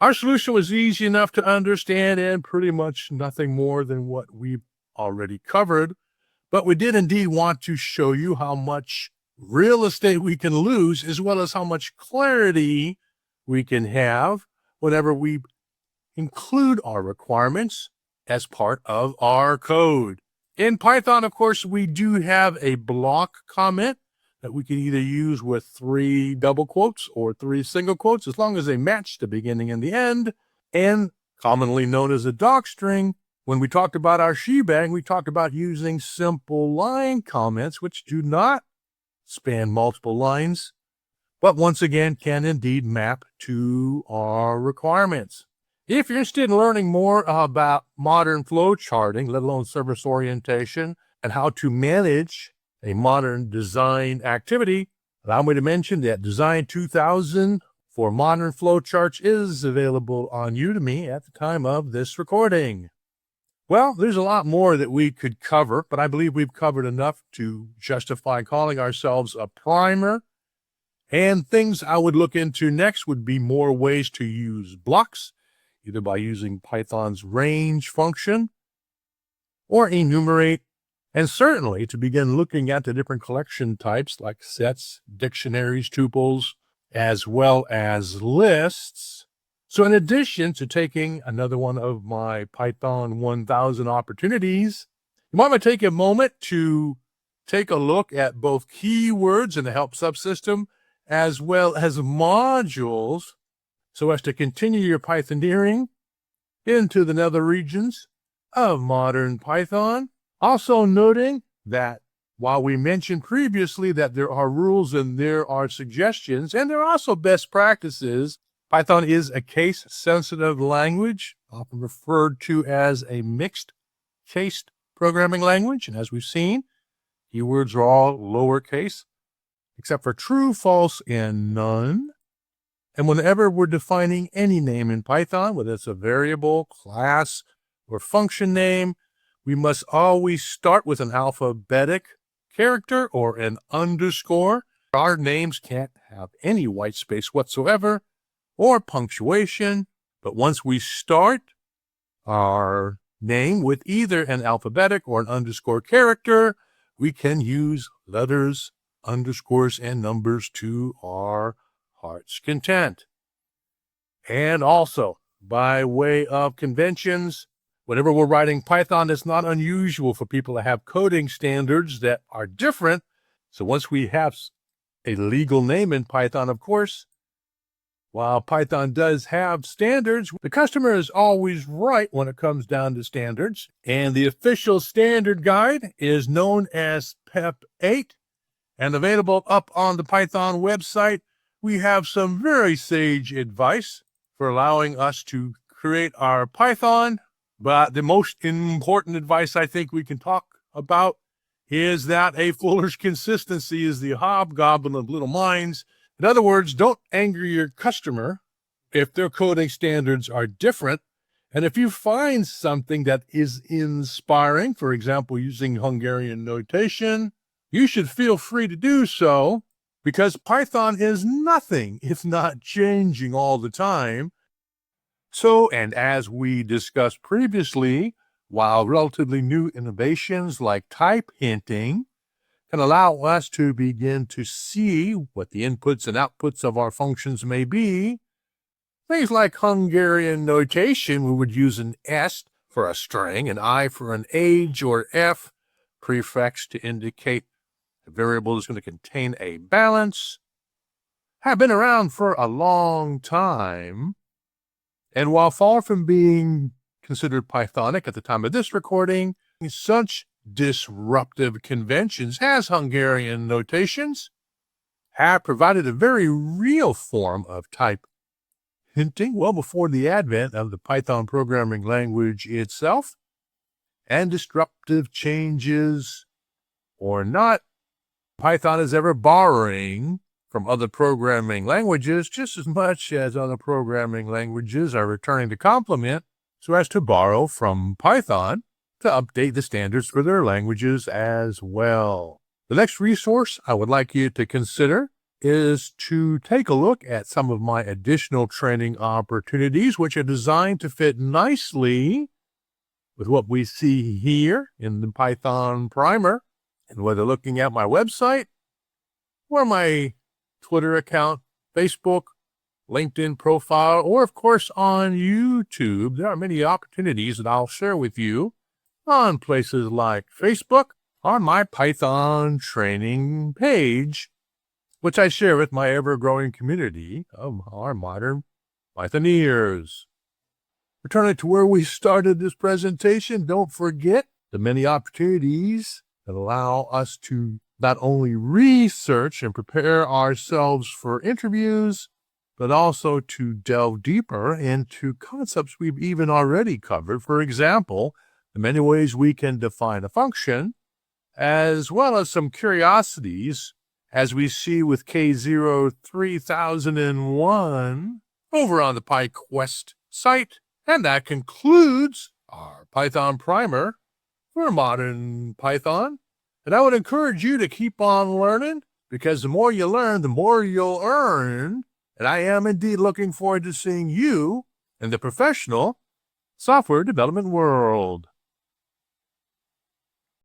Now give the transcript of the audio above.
Our solution was easy enough to understand and pretty much nothing more than what we've already covered, but we did indeed want to show you how much real estate we can lose, as well as how much clarity we can have whenever we include our requirements as part of our code. In Python, of course, we do have a block comment that we can either use with 3 double quotes or 3 single quotes, as long as they match the beginning and the end, and commonly known as a docstring. When we talked about our shebang, we talked about using simple line comments, which do not span multiple lines, but once again can indeed map to our requirements. If you're interested in learning more about modern flow charting, let alone service orientation, and how to manage a modern design activity, allow me to mention that Design 2000 for modern flowcharts is available on Udemy at the time of this recording. Well, there's a lot more that we could cover, but I believe we've covered enough to justify calling ourselves a primer. And things I would look into next would be more ways to use blocks, either by using Python's range function or enumerate, and certainly to begin looking at the different collection types like sets, dictionaries, tuples, as well as lists. So in addition to taking another one of my Python 1000 opportunities, you might want to take a moment to take a look at both keywords in the help subsystem as well as modules so as to continue your Pythoneering into the nether regions of modern Python. Also noting that while we mentioned previously that there are rules and there are suggestions, and there are also best practices, Python is a case-sensitive language, often referred to as a mixed-case programming language. And as we've seen, keywords are all lowercase, except for true, false, and none. And whenever we're defining any name in Python, whether it's a variable, class, or function name, we must always start with an alphabetic character or an underscore. Our names can't have any white space whatsoever or punctuation, but once we start our name with either an alphabetic or an underscore character, we can use letters, underscores, and numbers to our heart's content. And also, by way of conventions, whenever we're writing Python, it's not unusual for people to have coding standards that are different. So once we have a legal name in Python, of course, while Python does have standards, the customer is always right when it comes down to standards. And the official standard guide is known as PEP 8 and available up on the Python website. We have some very sage advice for allowing us to create our Python. But the most important advice I think we can talk about is that a foolish consistency is the hobgoblin of little minds. In other words, don't anger your customer if their coding standards are different. And if you find something that is inspiring, for example, using Hungarian notation, you should feel free to do so, because Python is nothing if not changing all the time. So, and as we discussed previously, while relatively new innovations like type hinting can allow us to begin to see what the inputs and outputs of our functions may be, things like Hungarian notation, we would use an S for a string, an I for an age, or F prefix to indicate the variable is going to contain a balance, have been around for a long time. And while far from being considered Pythonic at the time of this recording, such disruptive conventions as Hungarian notations have provided a very real form of type hinting well before the advent of the Python programming language itself. And disruptive changes or not, Python is ever borrowing from other programming languages just as much as other programming languages are returning to complement so as to borrow from Python to update the standards for their languages as well. The next resource I would like you to consider is to take a look at some of my additional training opportunities, which are designed to fit nicely with what we see here in the Python primer. And whether looking at my website or my Twitter account, Facebook, LinkedIn profile, or of course on YouTube, there are many opportunities that I'll share with you on places like Facebook, on my Python training page, which I share with my ever-growing community of our modern Pythoneers. Returning to where we started this presentation, don't forget the many opportunities that allow us to not only research and prepare ourselves for interviews, but also to delve deeper into concepts we've even already covered. For example, the many ways we can define a function, as well as some curiosities, as we see with K0 3001 over on the PyQuest site. And that concludes our Python primer for modern Python. And I would encourage you to keep on learning, because the more you learn, the more you'll earn. And I am indeed looking forward to seeing you in the professional software development world.